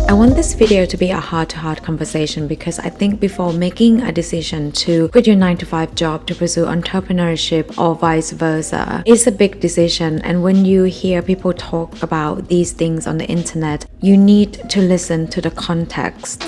I want this video to be a heart-to-heart conversation because I think before making a decision to quit your 9-to-5 job to pursue entrepreneurship or vice versa, it's a big decision, and when you hear people talk about these things on the internet, you need to listen to the context.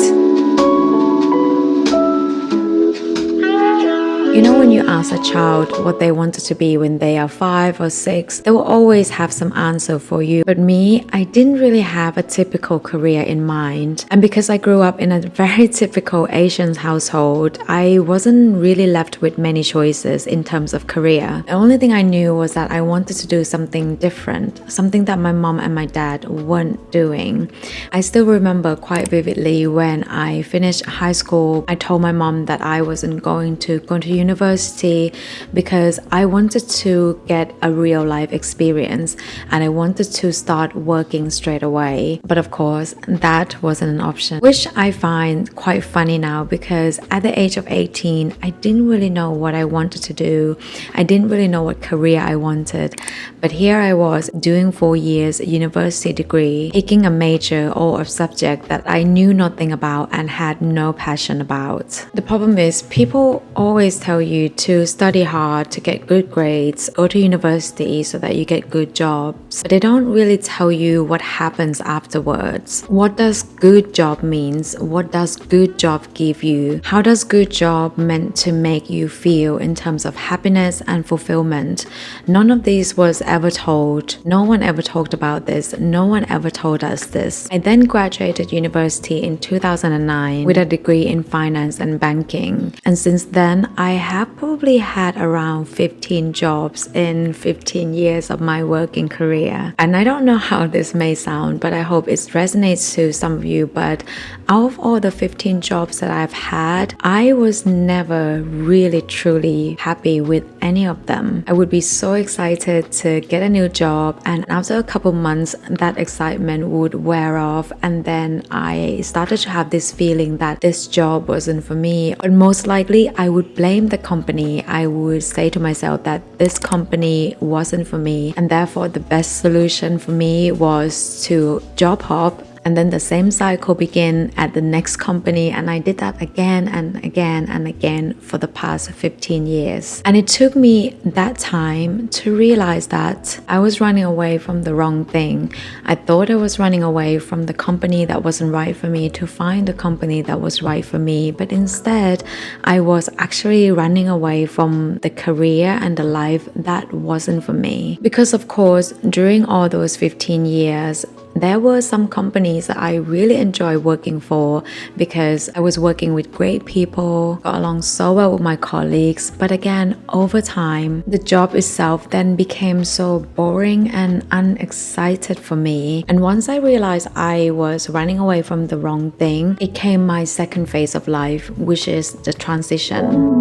You know, when you ask a child what they wanted to be when they are 5 or 6, they will always have some answer for you. But me, I didn't really have a typical career in mind. And because I grew up in a very typical Asian household, I wasn't really left with many choices in terms of career. The only thing I knew was that I wanted to do something different, something that my mom and my dad weren't doing. I still remember quite vividly when I finished high school, I told my mom that I wasn't going to go to university because I wanted to get a real life experience and I wanted to start working straight away. But of course, that wasn't an option, which I find quite funny now because at the age of 18, I didn't really know what I wanted to do. I didn't really know what career I wanted. But here I was doing 4 years university degree, taking a major or a subject that I knew nothing about and had no passion about. The problem is people always tell you to study hard to get good grades, go to university so that you get good jobs, but they don't really tell you what happens afterwards. What does good job means? What does good job give you? How does good job meant to make you feel in terms of happiness and fulfillment? None of these was ever told. No one ever talked about this. No one ever told us this. I then graduated university in 2009 with a degree in finance and banking, and since then I have probably had around 15 jobs in 15 years of my working career. And I don't know how this may sound, but I hope it resonates to some of you. But out of all the 15 jobs that I've had, I was never really truly happy with any of them. I would be so excited to get a new job, and after a couple months that excitement would wear off, and then I started to have this feeling that this job wasn't for me. But most likely I would blame the company. I would say to myself that this company wasn't for me, and therefore the best solution for me was to job hop. And then the same cycle began at the next company, and I did that again and again and again for the past 15 years. And it took me that time to realize that I was running away from the wrong thing. I thought I was running away from the company that wasn't right for me to find the company that was right for me, but instead I was actually running away from the career and the life that wasn't for me. Because of course, during all those 15 years, there were some companies that I really enjoyed working for because I was working with great people, got along so well with my colleagues. But again, over time, the job itself then became so boring and unexcited for me. And once I realized I was running away from the wrong thing, it came my second phase of life, which is the transition.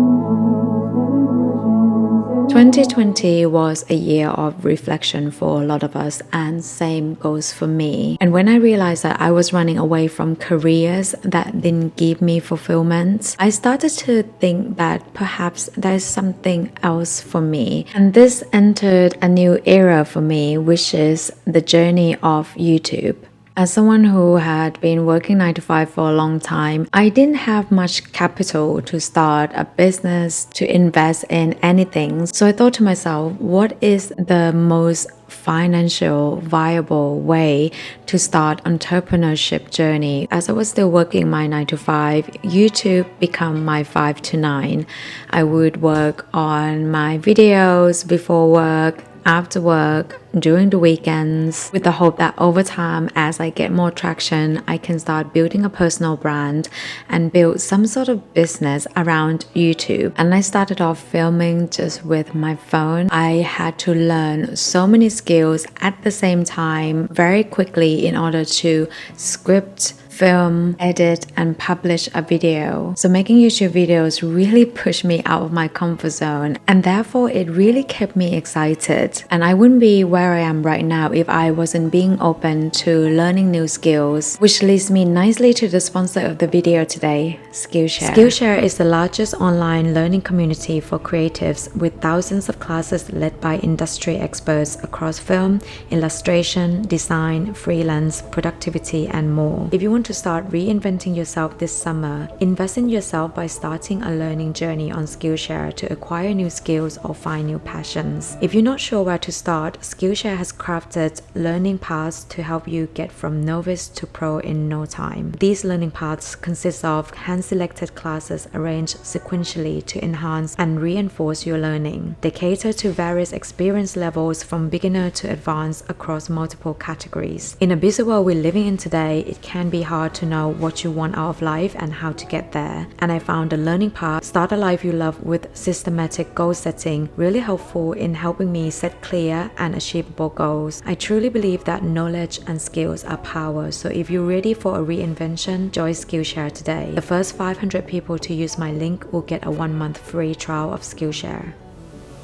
2020 was a year of reflection for a lot of us, and same goes for me. And when I realized that I was running away from careers that didn't give me fulfillment, I started to think that perhaps there's something else for me. And this entered a new era for me, which is the journey of YouTube. As someone who had been working 9-to-5 for a long time, I didn't have much capital to start a business, to invest in anything. So I thought to myself, what is the most financial viable way to start entrepreneurship journey? As I was still working my 9-to-5, YouTube became my 5-to-9. I would work on my videos before work, after work, during the weekends, with the hope that over time, as I get more traction, I can start building a personal brand and build some sort of business around YouTube. And I started off filming just with my phone. I had to learn so many skills at the same time very quickly in order to script, film, edit, and publish a video. So making YouTube videos really pushed me out of my comfort zone, and therefore it really kept me excited. And I wouldn't be where I am right now if I wasn't being open to learning new skills, which leads me nicely to the sponsor of the video today, Skillshare. Skillshare is the largest online learning community for creatives with thousands of classes led by industry experts across film, illustration, design, freelance, productivity, and more. If you want want to start reinventing yourself this summer, invest in yourself by starting a learning journey on Skillshare to acquire new skills or find new passions. If you're not sure where to start, Skillshare has crafted learning paths to help you get from novice to pro in no time. These learning paths consist of hand-selected classes arranged sequentially to enhance and reinforce your learning. They cater to various experience levels from beginner to advanced across multiple categories. In a busy world we're living in today, it can be hard to know what you want out of life and how to get there. And I found the learning path, Start a Life You Love with Systematic Goal Setting, really helpful in helping me set clear and achievable goals. I truly believe that knowledge and skills are power, so if you're ready for a reinvention, join Skillshare today. The first 500 people to use my link will get a 1-month free trial of Skillshare.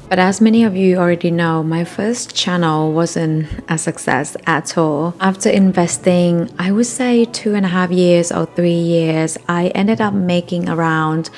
But as many of you already know, my first channel wasn't a success at all. After investing, I would say 2.5 years or 3 years, I ended up making around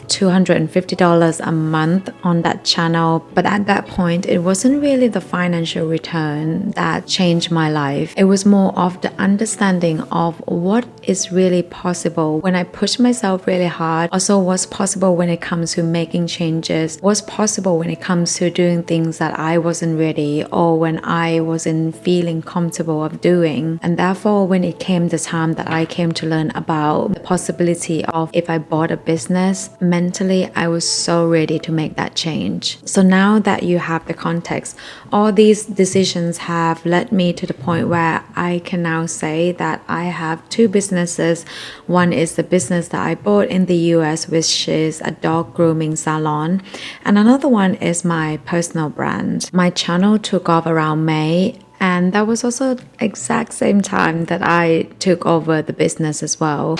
$250 a month on that channel. But at that point, it wasn't really the financial return that changed my life. It was more of the understanding of what is really possible when I push myself really hard. Also, what's possible when it comes to making changes, what's possible when it comes to doing things that I wasn't ready or when I wasn't feeling comfortable of doing. And therefore, when it came the time that I came to learn about the possibility of if I bought a business, mentally I was so ready to make that change. So now that you have the context, all these decisions have led me to the point where I can now say that I have 2 businesses. One is the business that I bought in the US, which is a dog grooming salon, and another one is my personal brand. My channel took off around May, and that was also the exact same time that I took over the business as well.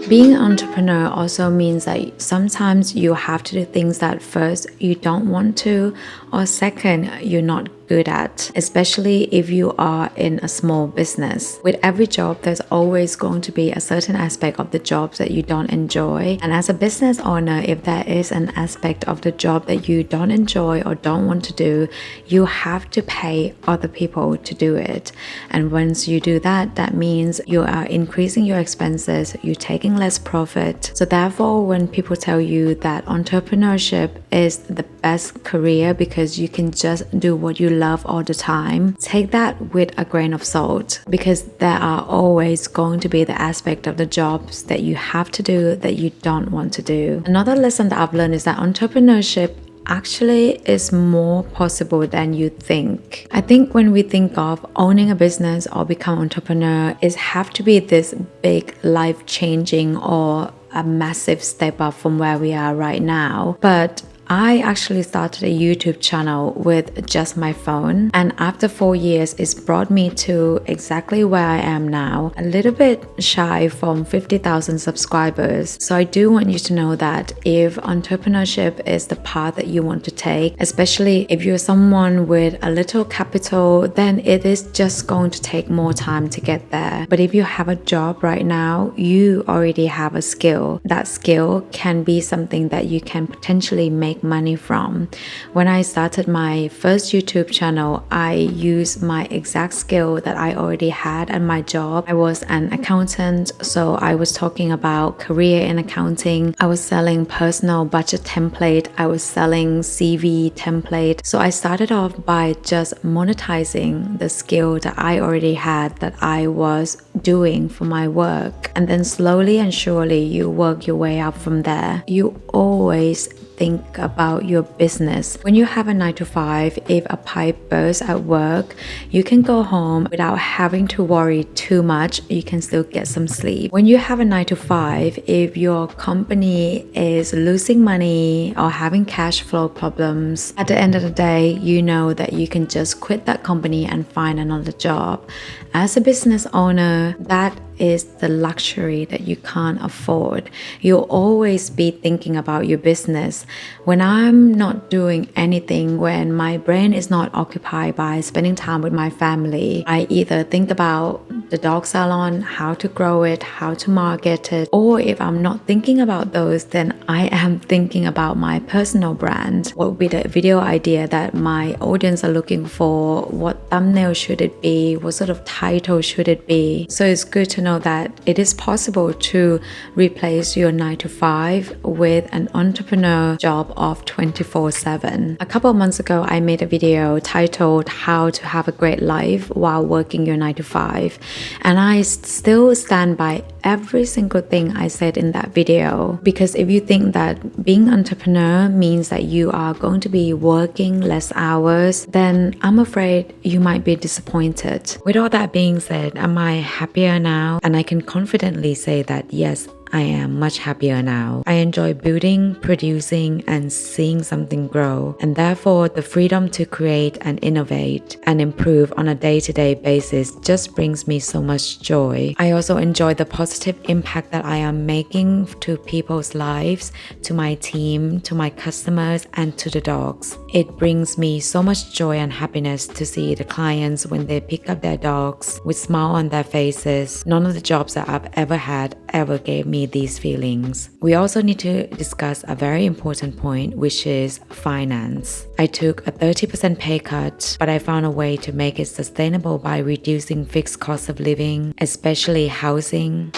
Being an entrepreneur also means that sometimes you have to do things that first you don't want to, or second you're not good at, especially if you are in a small business. With every job, there's always going to be a certain aspect of the job that you don't enjoy. And as a business owner, if there is an aspect of the job that you don't enjoy or don't want to do, you have to pay other people to do it. And once you do that, that means you are increasing your expenses, you're taking less profit. So therefore, when people tell you that entrepreneurship is the best career because you can just do what you love all the time, take that with a grain of salt, because there are always going to be the aspect of the jobs that you have to do that you don't want to do. Another lesson that I've learned is that entrepreneurship actually is more possible than you think. I think when we think of owning a business or become an entrepreneur, it have to be this big life-changing or a massive step up from where we are right now. But I actually started a YouTube channel with just my phone, and after 4 years it's brought me to exactly where I am now, a little bit shy from 50,000 subscribers. So I do want you to know that if entrepreneurship is the path that you want to take, especially if you're someone with a little capital, then it is just going to take more time to get there. But if you have a job right now, you already have a skill. That skill can be something that you can potentially make money from. When I started my first YouTube channel, I used my exact skill that I already had at my job. I was an accountant, so I was talking about career in accounting. I was selling personal budget template. I was selling CV template. So I started off by just monetizing the skill that I already had, that I was doing for my work. And then slowly and surely you work your way up from there. You always think about your business. When you have a 9 to 5, if a pipe bursts at work, you can go home without having to worry too much. You can still get some sleep. When you have a 9 to 5, if your company is losing money or having cash flow problems, at the end of the day, you know that you can just quit that company and find another job. As a business owner, that is the luxury that you can't afford. You'll always be thinking about your business. When I'm not doing anything, when my brain is not occupied by spending time with my family, I either think about the dog salon, how to grow it, how to market it. Or if I'm not thinking about those, then I am thinking about my personal brand. What would be the video idea that my audience are looking for? What thumbnail should it be? What sort of title should it be? So it's good to know that it is possible to replace your 9 to 5 with an entrepreneur job of 24/7. A couple of months ago, I made a video titled How to Have a Great Life While Working Your 9 to 5. And I still stand by every single thing I said in that video, because if you think that being an entrepreneur means that you are going to be working less hours, then I'm afraid you might be disappointed. With all that being said, am I happier now? And I can confidently say that yes, I am much happier now. I enjoy building, producing, and seeing something grow, and therefore the freedom to create and innovate and improve on a day-to-day basis just brings me so much joy. I also enjoy the positive impact that I am making to people's lives, to my team, to my customers, and to the dogs. It brings me so much joy and happiness to see the clients when they pick up their dogs with smile on their faces. None of the jobs that I've ever had ever gave me these feelings. We also need to discuss a very important point, which is finance. I took a 30% pay cut, but I found a way to make it sustainable by reducing fixed costs of living, especially housing.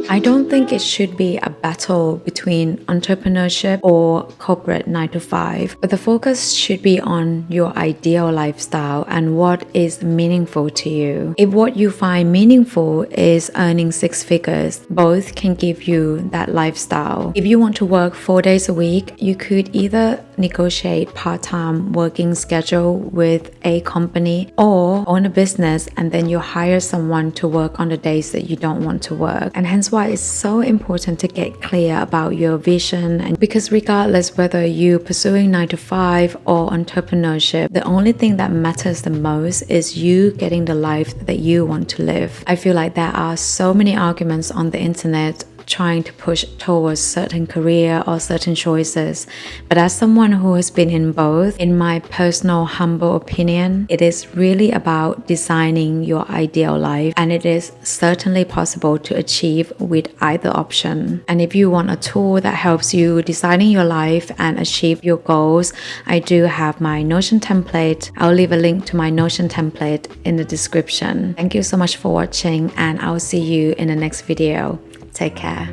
I don't think it should be a battle between entrepreneurship or corporate 9 to 5, but the focus should be on your ideal lifestyle and what is meaningful to you. If what you find meaningful is earning 6 figures, both can give you that lifestyle. If you want to work 4 days a week, you could either negotiate part-time working schedule with a company or own a business, and then you hire someone to work on the days that you don't want to work. And hence why it's so important to get clear about your vision, and because regardless whether you're pursuing 9 to 5 or entrepreneurship, the only thing that matters the most is you getting the life that you want to live. I feel like there are so many arguments on the internet trying to push towards certain career or certain choices, but as someone who has been in both, in my personal humble opinion, it is really about designing your ideal life, and it is certainly possible to achieve with either option. And if you want a tool that helps you designing your life and achieve your goals, I do have my Notion template. I'll leave a link to my Notion template in the description. Thank you so much for watching, and I'll see you in the next video. Take care.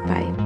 Bye.